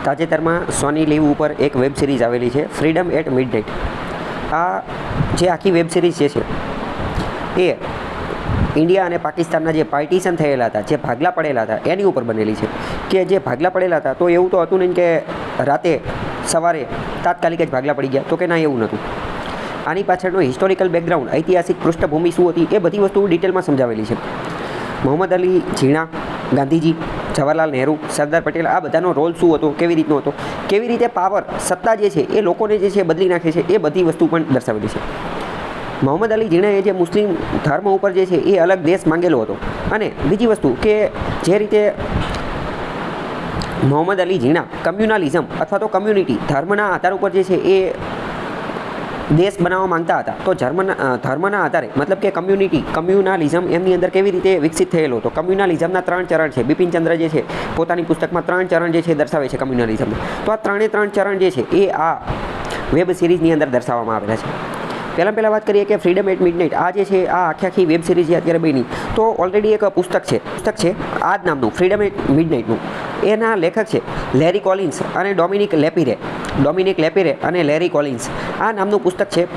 તાજેતરમાં Sony LIV ઉપર એક વેબ સિરીઝ આવેલી છે, ફ્રીડમ એટ મિડનાઇટ. આ જે આખી વેબ સિરીઝ જે છે એ ઇન્ડિયા અને પાકિસ્તાનના જે પાર્ટીશન થયેલા હતા, જે ભાગલા પડેલા હતા એની ઉપર બનેલી છે. કે જે ભાગલા પડેલા હતા તો એવું તો હતું નહીં કે રાતે સવારે તાત્કાલિક જ ભાગલા પડી ગયા, તો કે ના, એવું નહોતું. આની પાછળનો હિસ્ટોરિકલ બેકગ્રાઉન્ડ, ઐતિહાસિક પૃષ્ઠભૂમિ શું હતી એ બધી વસ્તુઓ ડિટેલમાં સમજાવેલી છે. મોહમ્મદ અલી ઝીણા, ગાંધીજી, જવાહરલાલ નહેરુ, સરદાર પટેલ, આ બધાનો રોલ શું હતો, કેવી રીતનો હતો, કેવી રીતે પાવર, સત્તા જે છે એ લોકોને જે છે બદલી નાખે છે, એ બધી વસ્તુ પણ દર્શાવેલી છે. મોહમ્મદ અલી ઝીણાએ જે મુસ્લિમ ધર્મ ઉપર જે છે એ અલગ દેશ માંગેલો હતો. અને બીજી વસ્તુ કે જે રીતે મોહમ્મદ અલી ઝીણા કમ્યુનલિઝમ અથવા તો કમ્યુનિટી ધર્મના આધાર ઉપર જે છે એ દેશ બનાવવા માંગતા હતા. તો ધર્મના આધારે મતલબ કે કમ્યુનલિઝમ એમની અંદર કેવી રીતે વિકસિત થયેલો હતો. કમ્યુનલિઝમના 3 ચરણ છે. બિપિનચંદ્ર જે છે પોતાની પુસ્તકમાં 3 ચરણ જે છે દર્શાવે છે કમ્યુનલિઝમના. તો આ 3 ચરણ જે છે એ આ વેબ સિરીઝની અંદર દર્શાવવામાં આવેલા છે. પહેલાં વાત કરીએ કે ફ્રીડમ એટ મિડનાઇટ આ જે છે આ આખી વેબ સિરીઝ જે અત્યારે બની, તો ઓલરેડી એક પુસ્તક છે આ જ નામનું, ફ્રીડમ એટ મિડનાઇટનું. એના લેખક છે લેરી કોલિન્સ અને ડોમિનિક લેપિરે અને લેરી કોલિન્સ. આ નામનું પુસ્તક છે.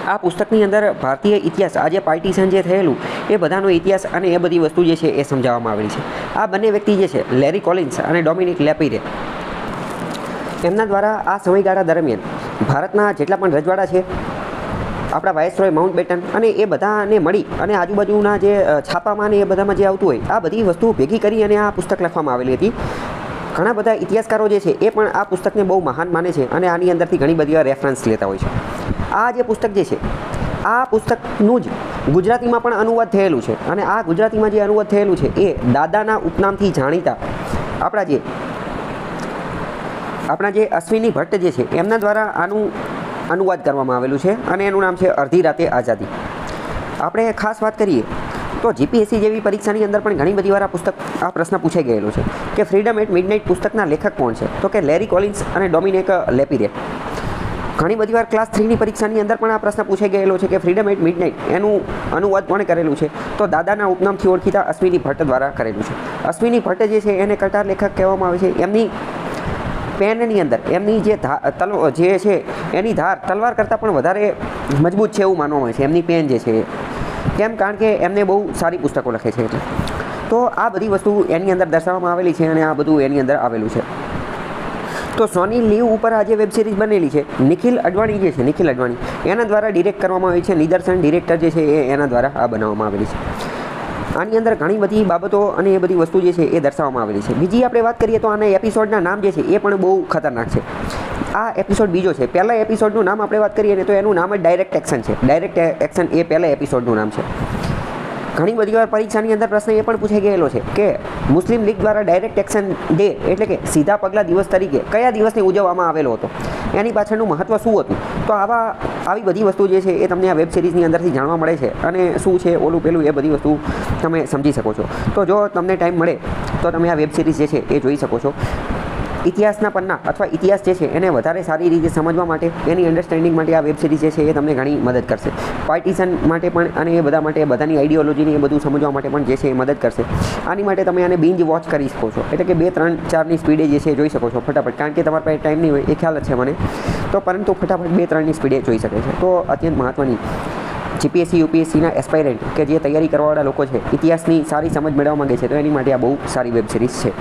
આ પુસ્તકની અંદર ભારતીય ઇતિહાસ, આ જે પાર્ટીશન જે થયેલું એ બધાનો ઇતિહાસ અને એ બધી વસ્તુ જે છે એ સમજાવવામાં આવેલી છે. આ બંને વ્યક્તિ જે છે લેરી કોલિન્સ અને ડોમિનિક લેપિરે, એમના દ્વારા આ સમયગાળા દરમિયાન ભારતના જેટલા પણ રજવાડા છે, આપણા વાયસરોય માઉન્ટ બેટન અને એ બધાને મળી અને આજુબાજુના જે છાપામાં ને એ બધામાં જે આવતું હોય આ બધી વસ્તુઓ ભેગી કરી અને આ પુસ્તક લખવામાં આવેલી હતી. ઘણા બધા ઇતિહાસકારો જે છે એ પણ આ પુસ્તકને બહુ મહાન માને છે અને આની અંદરથી ઘણી બધી રેફરન્સ લેતા હોય છે. આ જે પુસ્તક જે છે આ પુસ્તકનું જ ગુજરાતીમાં પણ અનુવાદ થયેલું છે. અને આ ગુજરાતીમાં જે અનુવાદ થયેલું છે એ દાદાના ઉપનામથી જાણીતા આપણા જે અશ્વિની ભટ્ટ જે છે એમના દ્વારા આનું અનુવાદ કરવામાં આવેલું છે અને એનું નામ છે અડધી રાતે આઝાદી. આપણે ખાસ વાત કરીએ તો જીપીએસસી જેવી પરીક્ષાની અંદર પણ ઘણી બધી વાર આ પ્રશ્ન પૂછાઈ ગયેલો છે કે ફ્રીડમ એટ મિડનાઇટ પુસ્તકના લેખક કોણ છે, તો કે લેરી કોલિન્સ અને ડોમિનિક લેપિરે. ઘણી બધી વાર ક્લાસ 3ની પરીક્ષાની અંદર પણ આ પ્રશ્ન પૂછાઈ ગયેલો છે કે ફ્રીડમ એટ મિડનાઇટ એનું અનુવાદ કોણે કરેલું છે, તો દાદાના ઉપનામથી ઓળખીતા અશ્વિની ભટ્ટ દ્વારા કરેલું છે. અશ્વિની ભટ્ટ જે છે એને કટાર લેખક કહેવામાં આવે છે. એમની પેનની અંદર એમની જે છે એની ધાર તલવાર કરતાં પણ વધારે મજબૂત છે એવું માનવામાં આવે છે એમની પેન જે છે. કેમ? કારણ કે એમને બહુ સારી પુસ્તકો લખે છે એટલે. તો આ બધી વસ્તુ એની અંદર દર્શાવવામાં આવેલી છે અને આ બધું એની અંદર આવેલું છે. તો સોની લીવ ઉપર આ જે વેબ સિરીઝ બનેલી છે, નિખિલ અડવાણી એના દ્વારા ડિરેક્ટ કરવામાં આવી છે. નિદર્શન ડિરેક્ટર જે છે એના દ્વારા આ બનાવવામાં આવેલી છે. આની અંદર ઘણી બધી બાબતો અને એ બધી વસ્તુ જે છે એ દર્શાવવામાં આવેલી છે. બીજી આપણે વાત કરીએ તો આના એપિસોડના નામ જે છે એ પણ બહુ ખતરનાક છે. આ એપિસોડ બીજો છે. પહેલા એપિસોડનું નામ આપણે વાત કરીએ ને તો એનું નામ જ ડાયરેક્ટ એક્શન છે. ડાયરેક્ટ એક્શન એ પહેલા એપિસોડનું નામ છે. ઘણી બધી વાર પરીક્ષાની અંદર પ્રશ્ન એ પણ પૂછાઈ ગયેલો છે કે મુસ્લિમ લીગ દ્વારા ડાયરેક્ટ એક્શન ડે એટલે કે સીધા પગલાં દિવસ તરીકે કયા દિવસને ઉજવવામાં આવેલો હતો, એની પાછળનું મહત્ત્વ શું હતું. તો આવી બધી વસ્તુ જે છે એ તમને આ વેબ સિરીઝની અંદરથી જાણવા મળે છે અને શું છે ઓલું પેલું એ બધી વસ્તુ તમે સમજી શકો છો. તો જો તમને ટાઈમ મળે તો તમે આ વેબ સિરીઝ જે છે એ જોઈ શકો છો. ઇતિહાસના પન્ના અથવા ઇતિહાસ જે છે એને વધારે સારી રીતે સમજવા માટે, એની અન્ડરસ્ટેન્ડિંગ માટે આ વેબ સિરીઝ જે છે એ તમને ઘણી મદદ કરશે. પાર્ટીશન માટે પણ અને એ બધા માટે, બધાની આઈડિયોલોજીની એ બધું સમજવા માટે પણ જે છે એ મદદ કરશે. આની માટે તમે આને બિંજ વોચ કરી શકો છો, એટલે કે 2, 3, 4ની સ્પીડે જે છે જોઈ શકો છો ફટાફટ. કારણ કે તમારા પાસે ટાઈમ નહીં હોય એ ખ્યાલ જ છે મને, તો પરંતુ ફટાફટ 2, 3ની સ્પીડે જોઈ શકે છે. તો અત્યંત મહત્ત્વની જીપીએસસી યુપીએસસીના એસ્પાયરન્ટ કે જે તૈયારી કરવાવાળા લોકો છે, ઇતિહાસની સારી સમજ મેળવવા માંગે છે, તો એની માટે આ બહુ સારી વેબ સિરીઝ છે.